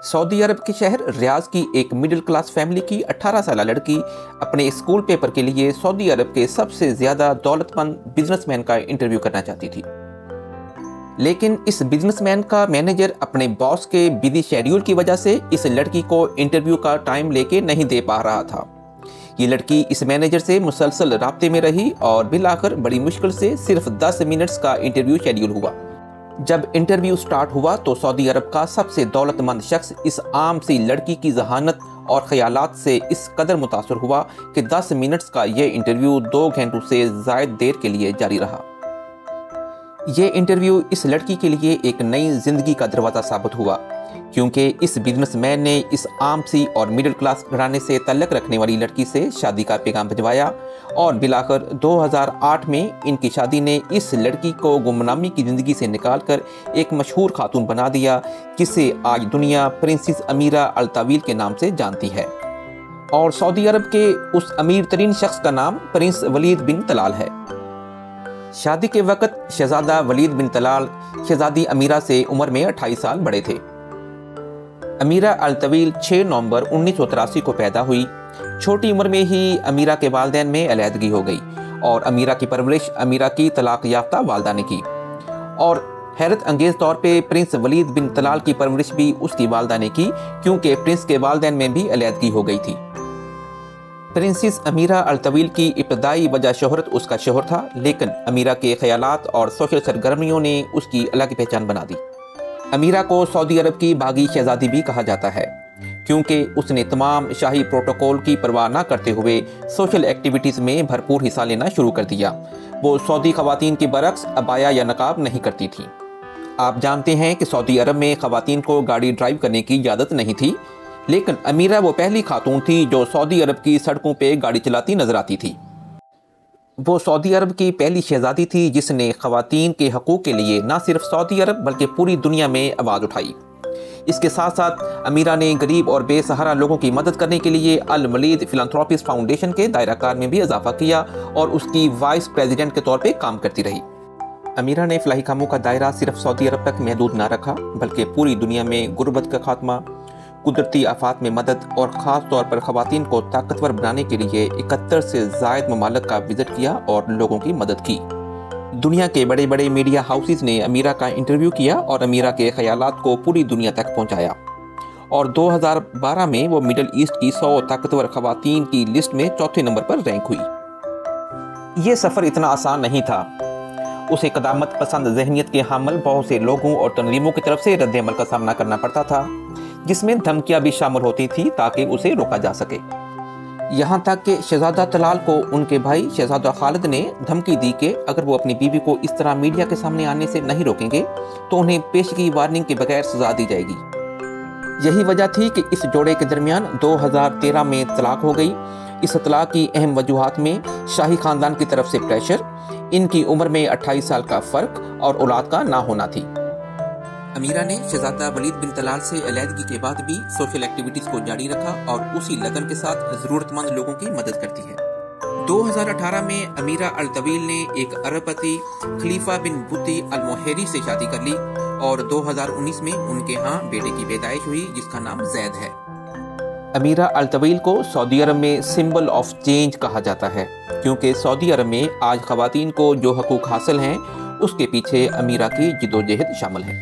Saudi अरब के शहर रियाज की एक मिडिल क्लास फैमिली की 18 साल लड़की अपने स्कूल पेपर के लिए सऊदी अरब के सबसे ज्यादा दौलतमंद बिजनेसमैन का इंटरव्यू करना चाहती थी। लेकिन इस बिजनेसमैन का मैनेजर अपने बॉस के बिजी शेड्यूल की वजह से इस लड़की को इंटरव्यू का टाइम लेके नहीं दे पा रहा था। ये लड़की इस मैनेजर से मुसलसल राब्ते में रही और बिल आखिर बड़ी मुश्किल से सिर्फ 10 मिनट्स का इंटरव्यू शेड्यूल हुआ। जब इंटरव्यू स्टार्ट हुआ तो सऊदी अरब का सबसे दौलतमंद शख्स इस आम सी लड़की की जहानत और ख्यालात से इस कदर मुतासर हुआ कि 10 मिनट्स का यह इंटरव्यू 2 घंटों से ज़ायद देर के लिए जारी रहा। ये इंटरव्यू इस लड़की के लिए एक नई जिंदगी का दरवाज़ा साबित हुआ, क्योंकि इस बिजनेसमैन ने इस आम सी और मिडिल क्लास घराने से तल्लक रखने वाली लड़की से शादी का पैगाम भिजवाया और बिलाखिर 2008 में इनकी शादी ने इस लड़की को गुमनामी की ज़िंदगी से निकालकर एक मशहूर खातून बना दिया, जिसे आज दुनिया प्रिंसेस अमीरा अल तवील के नाम से जानती है। और सऊदी अरब के उस अमीर तरीन शख्स का नाम प्रिंस वलीद बिन तलाल है। शादी के वक्त शहजादा वलीद बिन तलाल शहजादी अमीरा से उम्र में 28 साल बड़े थे। अमीरा अल तवील 6 नवंबर 1983 को पैदा हुई। छोटी उम्र में ही अमीरा के वालिदैन में अलहदगी हो गई और अमीरा की परवरिश अमीरा की तलाक याफ्ता वालदा ने की। और हैरत अंगेज तौर पे प्रिंस वलीद बिन तलाल की परवरिश भी उसकी वालदा ने की, क्योंकि प्रिंस के वालिदैन में भी अलहदगी हो गई थी। प्रिंसेस अमीरा अल तवील की इब्तदाई वजह शोहरत उसका शोहर था, लेकिन अमीरा के ख्यालात और सोशल सरगर्मियों ने उसकी अलग पहचान बना दी। अमीरा को सऊदी अरब की बागी शहजादी भी कहा जाता है, क्योंकि उसने तमाम शाही प्रोटोकॉल की परवाह न करते हुए सोशल एक्टिविटीज़ में भरपूर हिस्सा लेना शुरू कर दिया। वो सऊदी ख़वातीन के बरक्स अबाया या नकाब नहीं करती थी। आप जानते हैं कि सऊदी अरब में ख़वातीन को गाड़ी ड्राइव करने की इजाज़त नहीं थी, लेकिन अमीरा वो पहली खातून थी जो सऊदी अरब की सड़कों पे गाड़ी चलाती नजर आती थी। वो सऊदी अरब की पहली शहजादी थी जिसने ख़वातीन के हकूक़ के लिए न सिर्फ सऊदी अरब बल्कि पूरी दुनिया में आवाज़ उठाई। इसके साथ साथ अमीरा ने गरीब और बेसहारा लोगों की मदद करने के लिए अल वलीद फिलैंथ्रोपिस्ट फाउंडेशन के दायराकार में भी इजाफा किया और उसकी वाइस प्रेसिडेंट के तौर पे काम करती रही। अमीरा ने फलाही कामों का दायरा सिर्फ सऊदी अरब तक महदूद ना रखा, बल्कि पूरी दुनिया में गुर्बत का खात्मा, कुदरती आफात में मदद और ख़ास तौर पर ख़वातीन को ताकतवर बनाने के लिए 71 से ज़ायद ममालिक का विज़िट किया और लोगों की मदद की। दुनिया के बड़े बड़े मीडिया हाउसेस ने अमीरा का इंटरव्यू किया और अमीरा के ख्यालात को पूरी दुनिया तक पहुंचाया। और 2012 में वो मिडिल ईस्ट की 100 ताकतवर ख़वातीन की लिस्ट में 4थे नंबर पर रैंक हुई। ये सफ़र इतना आसान नहीं था। उसे क़दामत पसंद जहनियत के हामिल बहुत से लोगों और तंजीमों की तरफ से रद्द-ए-अमल का सामना करना पड़ता था, जिसमें धमकियां भी शामिल होती थी ताकि उसे रोका जा सके। यहाँ तक कि शहजादा तलाल को उनके भाई शहजादा खालिद ने धमकी दी कि अगर वो अपनी बीवी को इस तरह मीडिया के सामने आने से नहीं रोकेंगे तो उन्हें पेशगी वार्निंग के बगैर सजा दी जाएगी। यही वजह थी कि इस जोड़े के दरमियान 2013 में तलाक हो गई। इस तलाक की अहम वजूहात में शाही खानदान की तरफ से प्रेशर, इनकी उम्र में 28 साल का फ़र्क और औलाद का ना होना थी। अमीरा ने शहजादा वलीद बिन तलाल से अलहदगी के बाद भी सोशल एक्टिविटीज़ को जारी रखा और उसी लगन के साथ ज़रूरतमंद लोगों की मदद करती है। 2018 में अमीरा अल तवील ने एक अरबपति खलीफा बिन बुती अल मोहेरी से शादी कर ली और 2019 में उनके यहाँ बेटे की पैदाइश हुई, जिसका नाम जैद है। अमीरा अल तवील को सऊदी अरब में सिंबल ऑफ चेंज कहा जाता है, क्योंकि सऊदी अरब में आज ख़वातीन को जो हकूक़ हासिल हैं उसके पीछे अमीरा की जिद्दोजहद शामिल है।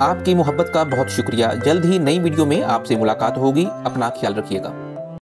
आपकी मोहब्बत का बहुत शुक्रिया। जल्द ही नई वीडियो में आपसे मुलाकात होगी। अपना ख्याल रखिएगा।